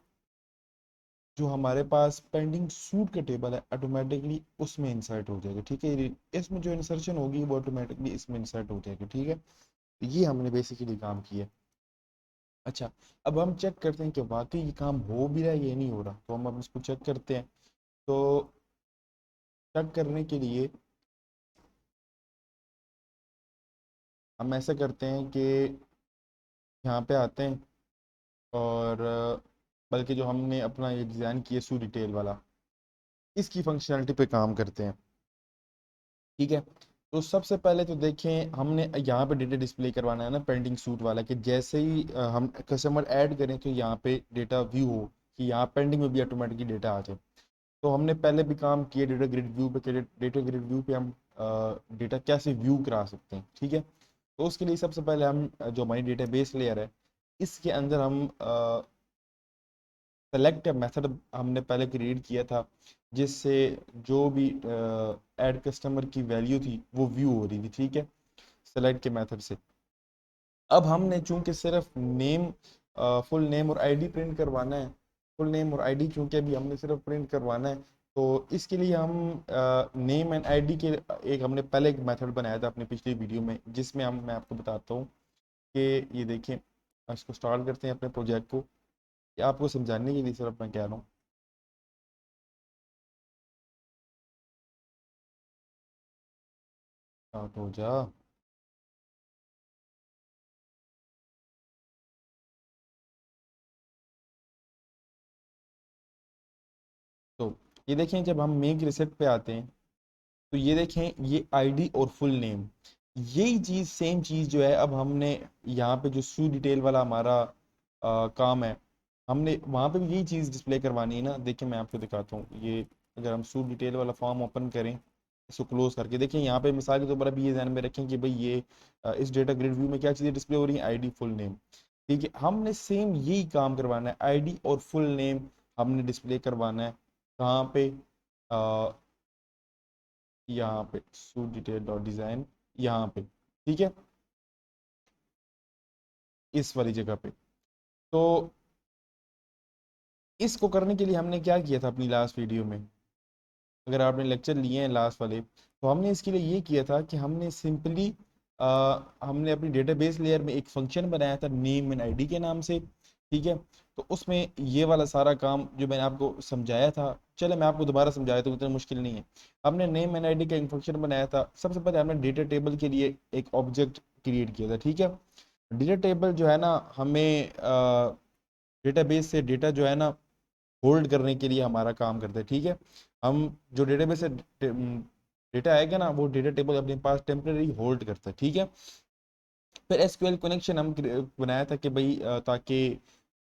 जो हमारे पास पेंडिंग सूट का टेबल है ऑटोमेटिकली उसमें इंसर्ट हो जाएगा। ठीक है, इसमें जो इंसर्शन होगी वो ऑटोमेटिकली इसमें इंसर्ट हो जाएगी। ठीक है, तो ये हमने बेसिकली काम किया। अच्छा, अब हम चेक करते हैं कि वाकई ये काम हो भी रहा है या नहीं हो रहा, तो हम अब इसको चेक करते हैं। तो चेक करने के लिए हम ऐसा करते हैं कि यहाँ पे आते हैं और बल्कि जो हमने अपना ये डिज़ाइन किया सू डिटेल वाला, इसकी फंक्शनलिटी पे काम करते हैं। ठीक है, तो सबसे पहले तो देखें हमने यहाँ पे डेटा डिस्प्ले करवाना है ना पेंडिंग सूट वाला, कि जैसे ही हम कस्टमर ऐड करें तो यहाँ पे डेटा व्यू हो, कि यहाँ पेंडिंग में भी ऑटोमेटिकली डेटा आ जाए। तो हमने पहले भी काम किया डेटा ग्रिड व्यू पे, डेटा ग्रिड व्यू पे हम डेटा कैसे व्यू करा सकते हैं। ठीक है, तो उसके लिए सबसे पहले हम जो हमारी डेटा बेस लेयर है इसके अंदर हम सेलेक्ट मेथड हमने पहले क्रिएट किया था, जिससे जो भी ऐड कस्टमर की वैल्यू थी वो व्यू हो रही थी। ठीक है, सेलेक्ट के मेथड से अब हमने चूंकि सिर्फ नेम, फुल नेम और आईडी प्रिंट करवाना है, फुल नेम और आईडी चूंकि अभी हमने सिर्फ प्रिंट करवाना है, तो इसके लिए हम नेम एंड आईडी के एक हमने पहले एक मेथड बनाया था अपनी पिछली वीडियो में, जिसमें हम मैं आपको बताता हूँ कि ये देखें, इसको स्टार्ट करते हैं अपने प्रोजेक्ट को, ये आपको समझाने के लिए सिर्फ मैं कह रहा हूँ। स्टार्ट हो जा। तो ये देखें, जब हम मेक रिसेट पे आते हैं तो ये देखें ये आईडी और फुल नेम, यही चीज़ सेम चीज़ जो है अब हमने यहाँ पे जो सू डिटेल वाला हमारा काम है, हमने वहाँ पे भी यही चीज़ डिस्प्ले करवानी है ना। देखिए मैं आपको दिखाता हूँ, ये अगर हम सू डिटेल वाला फॉर्म ओपन करें, इसको क्लोज करके देखिए, यहाँ पे मिसाल के तौर पर अभी ये ध्यान में रखें कि भाई ये इस डेटा ग्रिड व्यू में क्या चीज़ें डिस्प्ले हो रही हैं, आईडी फुल नेम। ठीक है, हमने सेम यही काम करवाना है, आईडी और फुल नेम हमने डिस्प्ले करवाना है। कहाँ पे, यहाँ पे सूट डिटेल डॉट डिजाइन, यहाँ पे। ठीक है, इस वाली जगह पे। तो इसको करने के लिए हमने क्या किया था अपनी लास्ट वीडियो में, अगर आपने लेक्चर लिए हैं लास्ट वाले, तो हमने इसके लिए ये किया था कि हमने सिंपली हमने अपनी डेटाबेस लेयर में एक फंक्शन बनाया था नेम एंड आईडी के नाम से। ठीक है, तो उसमें ये वाला सारा काम जो मैंने आपको समझाया था, चलो मैं आपको दोबारा समझाया तो इतना मुश्किल नहीं है। हमने नेम एंड आईडी का एक फंक्शन बनाया था। सबसे पहले हमने डेटा टेबल के लिए एक ऑब्जेक्ट क्रिएट किया था। ठीक है, डेटा टेबल जो है ना, हमें डेटाबेस से डेटा जो है ना होल्ड करने के लिए हमारा काम करता है। ठीक है, हम जो डेटाबेस से डेटा आएगा ना, वो डेटा टेबल अपने पास टेम्परेरी होल्ड करता है। ठीक है, फिर एसक्यूएल कनेक्शन हम बनाया था कि भाई ताकि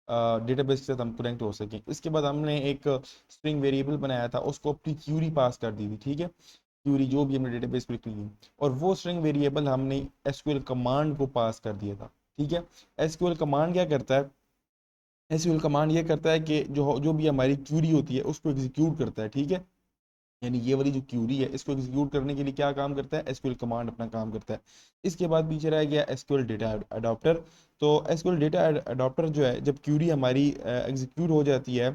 डेटाबेस के साथ हम कनेक्ट हो सकें। इसके बाद हमने एक स्ट्रिंग वेरिएबल बनाया था, उसको अपनी क्यूरी पास कर दी थी। ठीक है, क्यूरी जो भी हमने डेटाबेस पे लिखी है, और वो स्ट्रिंग वेरिएबल हमने एसक्यूएल कमांड को पास कर दिया था। ठीक है, एसक्यूएल कमांड क्या करता है, एसक्यूएल कमांड ये करता है कि जो जो भी हमारी क्यूरी होती है उसको एग्जीक्यूट करता है। ठीक है, यानी ये वाली जो क्यूरी है इसको एग्जीक्यूट करने के लिए क्या काम करता है, एसक्यूएल कमांड अपना काम करता है। इसके बाद पीछे रह गया एसक्यूएल डेटा अडॉप्टर। तो एसक्यूएल डेटा अडॉप्टर जो है, जब क्यूरी हमारी एग्जीक्यूट हो जाती है,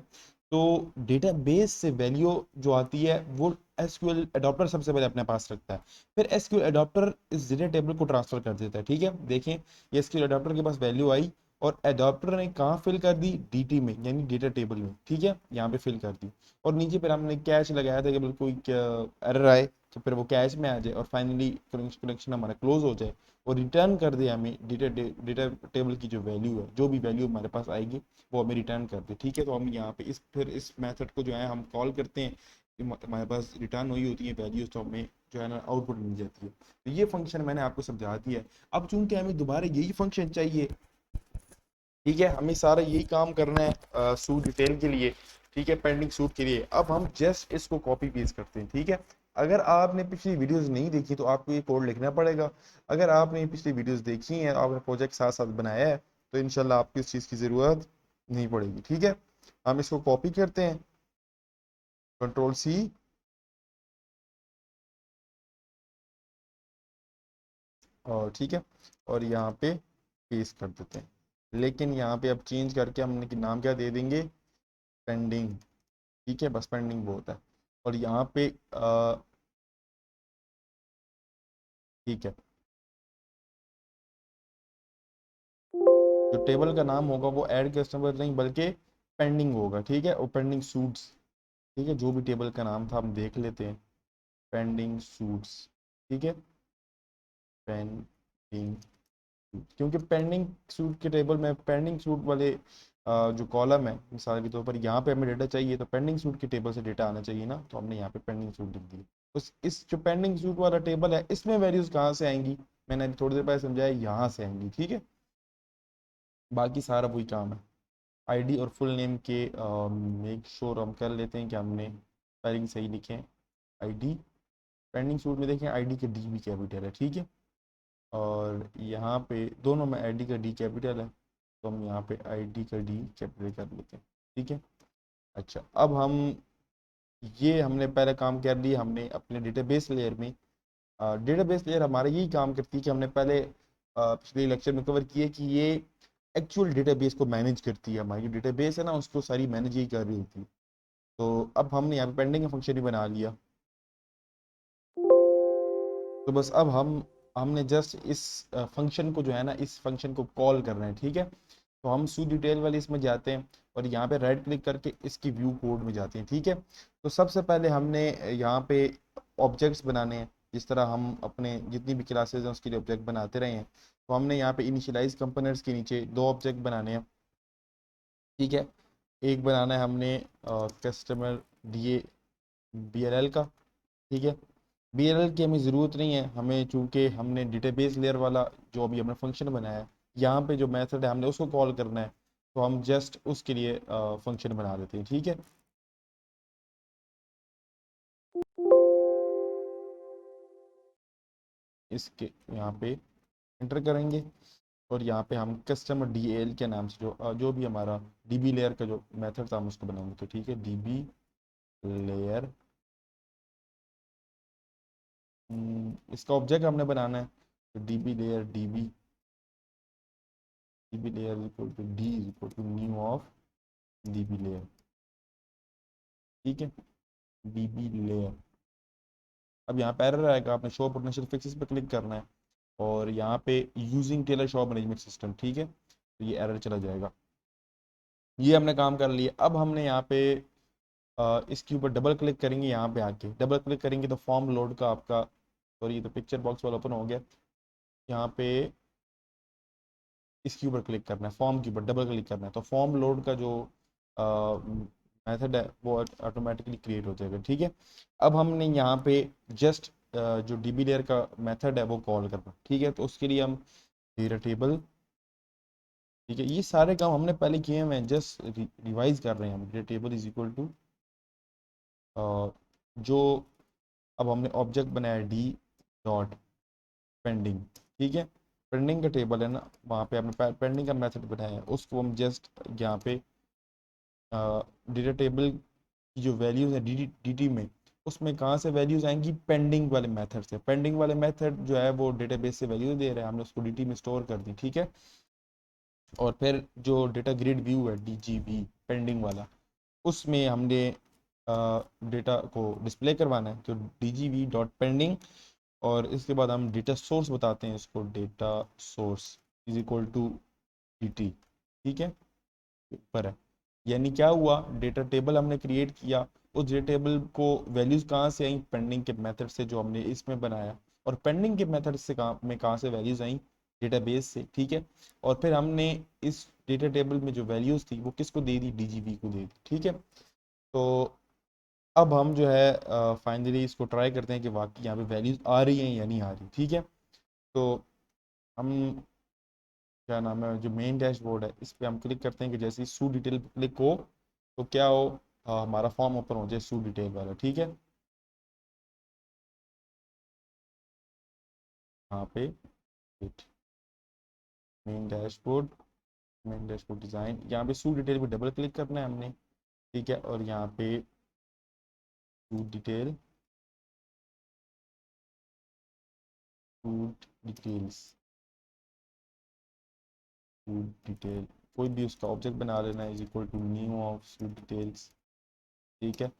तो डेटाबेस से वैल्यू जो आती है वो एसक्यूएल अडॉप्टर सबसे पहले अपने पास रखता है। फिर एसक्यूएल अडॉप्टर इस डेटा टेबल को ट्रांसफर कर देता है। ठीक है, देखें ये एसक्यूएल अडॉप्टर के पास वैल्यू आई, और अडॉप्टर ने कहाँ फिल कर दी, डीटी में, यानी डेटा टेबल में। ठीक है, यहाँ पे फिल कर दी, और नीचे फिर हमने कैच लगाया था कि बिल्कुल कोई एरर आए तो फिर वो कैच में आ जाए, और फाइनली कनेक्शन हमारा क्लोज हो जाए, और रिटर्न कर दे हमें डेटा टेबल की जो वैल्यू है, जो भी वैल्यू हमारे पास आएगी वो हमें रिटर्न कर दे। ठीक है, तो हम यहाँ पे फिर इस मेथड को जो है हम कॉल करते हैं, हमारे पास रिटर्न हुई होती है वैल्यूज, तो हमें जो है ना आउटपुट मिल जाती है। तो ये फंक्शन मैंने आपको समझा दिया है। अब चूंकि हमें दोबारा यही फंक्शन चाहिए, ठीक है, हमें सारा यही काम करना है सूट डिटेल के लिए। ठीक है, पेंडिंग सूट के लिए अब हम जस्ट इसको कॉपी पेस्ट करते हैं। ठीक है, अगर आपने पिछली वीडियोस नहीं देखी तो आपको ये कोड लिखना पड़ेगा। अगर आपने पिछली वीडियोस देखी हैं, आपने प्रोजेक्ट साथ साथ बनाया है, तो इनशाला आपको इस चीज़ की ज़रूरत नहीं पड़ेगी। ठीक है, हम इसको कॉपी करते हैं, कंट्रोल सी, और ठीक है, और यहाँ पे पेस्ट कर देते हैं। लेकिन यहाँ पे अब चेंज करके हमने कि नाम क्या दे देंगे, पेंडिंग। ठीक है, बस पेंडिंग बहुत है। और यहाँ पे ठीक है, जो टेबल का नाम होगा वो ऐड कस्टमर नहीं बल्कि पेंडिंग होगा। ठीक है, और पेंडिंग सूट्स। ठीक है, जो भी टेबल का नाम था हम देख लेते हैं, पेंडिंग सूट्स। ठीक है, पेंडिंग, क्योंकि पेंडिंग सूट के टेबल में पेंडिंग सूट वाले जो कॉलम है, मिसाल के तौर पर यहाँ पे हमें डेटा चाहिए तो पेंडिंग सूट के टेबल से डेटा आना चाहिए ना, तो हमने यहाँ पे पेंडिंग सूट लिख दी। उस इस जो पेंडिंग सूट वाला टेबल है इसमें वैल्यूज कहाँ से आएंगी, मैंने अभी थोड़ी देर पहले समझाया, यहाँ से आएंगी। ठीक है, बाकी सारा वही काम है। आईडी और फुल नेम के मेक श्योर हम कर लेते हैं कि हमने स्पेलिंग सही लिखे हैं। आईडी, पेंडिंग सूट में देखें आईडी के डी भी कैपिटल है। ठीक है, और यहाँ पे दोनों में आईडी का डी कैपिटल है, तो हम यहाँ पे आईडी का डी कैपिटल कर लेते हैं। ठीक है, अच्छा अब हम, ये हमने पहले काम कर लिया हमने अपने डेटाबेस लेयर में। डेटाबेस लेयर हमारा यही काम करती है कि हमने पहले पिछले लेक्चर में कवर किया कि ये एक्चुअल डेटाबेस को मैनेज करती है। हमारी जो डेटाबेस है ना उसको सारी मैनेज ही कर रही होती है। तो अब हमने यहाँ पे पेंडिंग का फंक्शन ही बना लिया। तो बस अब हमने जस्ट इस फंक्शन को जो है ना, इस फंक्शन को कॉल करना है। ठीक है, तो हम सू डिटेल वाले इसमें जाते हैं और यहाँ पे राइट क्लिक करके इसकी व्यू कोड में जाते हैं। ठीक है, तो सबसे पहले हमने यहाँ पे ऑब्जेक्ट्स बनाने हैं, जिस तरह हम अपने जितनी भी क्लासेज हैं उसके लिए ऑब्जेक्ट बनाते रहे हैं। तो हमने यहाँ पे इनिशियलाइज कंपोनेंट्स के नीचे दो ऑब्जेक्ट बनाने हैं। ठीक है, एक बनाना है हमने customer D A B L L का। ठीक है, बी एल एल की हमें ज़रूरत नहीं है, हमें चूंकि हमने डेटाबेस लेयर वाला जो अभी हमने फंक्शन बनाया है, यहाँ पे जो मेथड है हमने उसको कॉल करना है, तो हम जस्ट उसके लिए फंक्शन बना देते हैं। ठीक है, इसके यहाँ पे एंटर करेंगे और यहाँ पे हम कस्टमर डी एल के नाम से जो भी हमारा डीबी लेयर का जो मेथड था हम उसको बनाएंगे। तो ठीक है, डीबी लेयर, इसका ऑब्जेक्ट हमने बनाना है, तो DB layer DB layer equal to D equal to new of DB layer. ठीक है, डीबी लेयर। अब यहाँ पे एरर आएगा, आपने शो पोटेंशियल फिक्सेस पे क्लिक करना है और यहाँ पे using tailor show management system. ठीक है, तो ये एरर चला जाएगा। ये हमने काम कर लिया। अब हमने यहाँ पे इसके ऊपर डबल क्लिक करेंगे, यहाँ पे आके डबल क्लिक करेंगे तो फॉर्म लोड का आपका, सॉरी ये तो पिक्चर बॉक्स वाला ओपन हो गया। यहाँ पे इसके ऊपर क्लिक करना है, फॉर्म के ऊपर डबल क्लिक करना है, तो फॉर्म लोड का जो मेथड है वो ऑटोमेटिकली क्रिएट हो जाएगा। ठीक है, अब हमने यहाँ पे जस्ट जो डीबी लेयर का मेथड है वो कॉल करना। ठीक है, तो उसके लिए हम डेटा टेबल, ठीक है, ये सारे काम हमने पहले किए हुए हैं, जस्ट रिवाइज कर रहे हैं हम। Data table is equal to जो अब हमने ऑब्जेक्ट बनाया डी डॉट पेंडिंग। ठीक है, पेंडिंग का टेबल है ना, वहाँ पे हमने पेंडिंग का मेथड बनाया है, उसको हम जस्ट यहाँ पे डेटा टेबल की जो वैल्यूज है डी में, उसमें कहाँ से वैल्यूज आएंगी, पेंडिंग वाले मेथड से। पेंडिंग वाले मेथड जो है वो डेटाबेस से वैल्यू दे रहे हैं, हमने उसको डी में स्टोर कर दी। ठीक है, और फिर जो डेटा ग्रिड व्यू है डीजीवी पेंडिंग वाला, उसमें हमने डेटा को डिस्प्ले करवाना है, तो डीजीवी डॉट पेंडिंग, और इसके बाद हम डेटा सोर्स बताते हैं इसको, data source is equal to D. ठीक है, ऊपर है, यानी क्या हुआ, डेटा टेबल हमने क्रिएट किया, उस डेटा टेबल को वैल्यूज कहाँ से आई, पेंडिंग के मेथड से जो हमने इसमें बनाया, और पेंडिंग के मेथड से कहाँ से वैल्यूज आई, डेटाबेस से। ठीक है, और फिर हमने इस डेटा टेबल में जो वैल्यूज थी वो किसको दे दी, डीजीवी को दे दी। ठीक है, तो अब हम जो है फाइनली इसको ट्राई करते हैं कि वाकई यहाँ पे वैल्यूज आ रही हैं या नहीं आ रही। ठीक है, तो हम, क्या नाम है, जो मेन डैशबोर्ड है इस पे हम क्लिक करते हैं कि जैसे ही सू डिटेल पे क्लिक हो तो क्या हो, हमारा फॉर्म ओपन हो जाए सू डिटेल वाला। ठीक है, यहाँ पे main dashboard, main dashboard design, यहाँ पे सू डिटेल पे डबल क्लिक करना है हमने। ठीक है, और यहाँ पे सू detail, food details, food detail कोई भी उसका ऑब्जेक्ट बना लेना is equal to new of food details, ठीक है,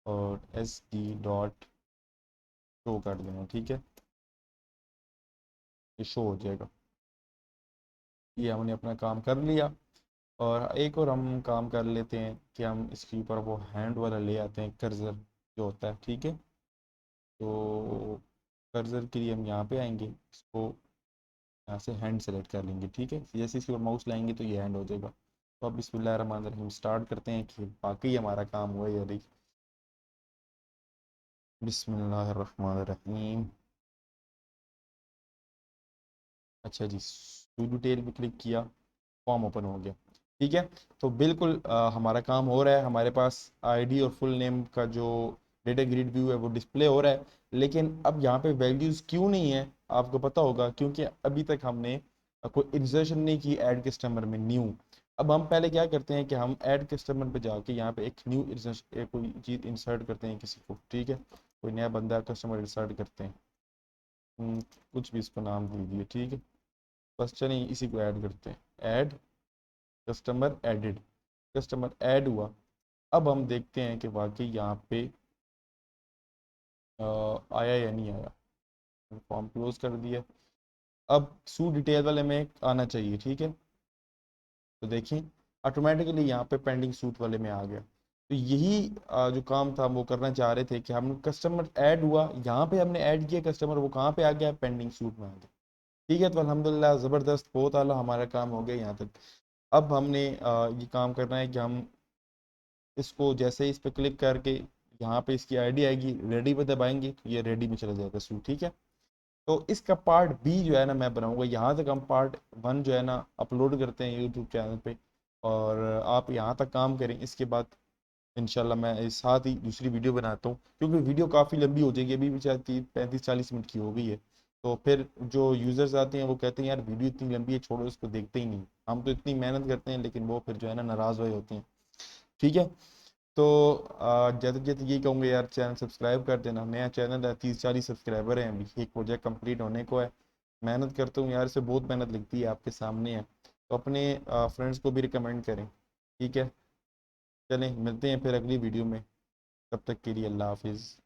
और एस डी डॉट शो कर देना, ठीक है, ये शो हो जाएगा। ये हमने अपना काम कर लिया। और एक और हम काम कर लेते हैं कि हम इसके ऊपर वो हैंड वाला ले आते हैं, कर्सर जो होता है, ठीक है। तो कर्सर के लिए हम यहाँ पे आएंगे, इसको यहाँ से हैंड सेलेक्ट कर लेंगे, ठीक है। जैसे इसके ऊपर माउस लाएंगे तो ये हैंड हो जाएगा। तो अब बिस्मिल्लाहिर्रहमानिर्रहीम स्टार्ट करते हैं कि बाकी हमारा काम हुआ या नहीं। बिस्मिल्लाहिर्रहमानिर्रहीम। अच्छा जी, टू डिटेल पे क्लिक किया, फॉर्म ओपन हो गया, ठीक है। तो बिल्कुल हमारा काम हो रहा है, हमारे पास आईडी और फुल नेम का जो डेटा ग्रिड व्यू है वो डिस्प्ले हो रहा है। लेकिन अब यहाँ पे वैल्यूज़ क्यों नहीं है आपको पता होगा, क्योंकि अभी तक हमने कोई इंसर्शन नहीं की ऐड कस्टमर में न्यू। अब हम पहले क्या करते हैं कि हम ऐड कस्टमर पे जाके यहाँ पे एक न्यू कोई चीज़ इंसर्ट करते हैं किसी को, ठीक है। कोई नया बंदा कस्टमर इंसर्ट करते हैं। कुछ भी इसको नाम दे दिए, ठीक है। बस चलिए इसी को ऐड करते हैं, add customer added, customer add हुआ। अब हम देखते हैं कि वाकई यहाँ पे आया या नहीं आया। फॉर्म क्लोज कर दिया। अब सू डिटेल वाले में आना चाहिए, ठीक है। तो देखिए ऑटोमेटिकली यहाँ पे पेंडिंग सूट वाले में आ गया। तो यही जो काम था हम वो करना चाह रहे थे कि हम कस्टमर ऐड हुआ, यहाँ पे हमने ऐड किया कस्टमर, वो कहाँ पे आ गया, पेंडिंग सूट में आ गया, ठीक है। तो अल्हम्दुलिल्लाह ज़बरदस्त, बहुत आला हमारा काम हो गया यहाँ तक। अब हमने ये काम करना है कि हम इसको जैसे ही इस पर क्लिक करके यहाँ पे इसकी आईडी आएगी, रेडी पे दबाएंगे तो ये रेडी में चला जाएगा सूट, ठीक है। तो इसका पार्ट बी जो है ना मैं बनाऊंगा, यहाँ तक हम पार्ट वन जो है ना अपलोड करते हैं यूट्यूब चैनल पे। और आप यहाँ तक काम करें, इसके बाद इंशाल्लाह मैं इस साथ ही दूसरी वीडियो बनाता हूँ, क्योंकि वीडियो काफ़ी लंबी हो जाएगी, अभी भी चाहती 35-40 मिनट की हो गई है। तो फिर जो यूज़र्स आते हैं वो कहते हैं यार वीडियो इतनी लंबी है, छोड़ो इसको, देखते ही नहीं। हम तो इतनी मेहनत करते हैं लेकिन वो फिर जो है ना नाराज़ हुए होते हैं, ठीक है। तो ज़्यादा से ज़्यादा यही कहूँगा यार, चैनल सब्सक्राइब कर देना, नया चैनल है, 30-40 सब्सक्राइबर हैं अभी, एक प्रोजेक्ट कंप्लीट होने को है। मेहनत करता हूँ यार, से बहुत मेहनत लगती है, आपके सामने है। तो अपने फ्रेंड्स को भी रिकमेंड करें, ठीक है। चलें मिलते हैं फिर अगली वीडियो में, तब तक के लिए अल्लाह हाफिज़।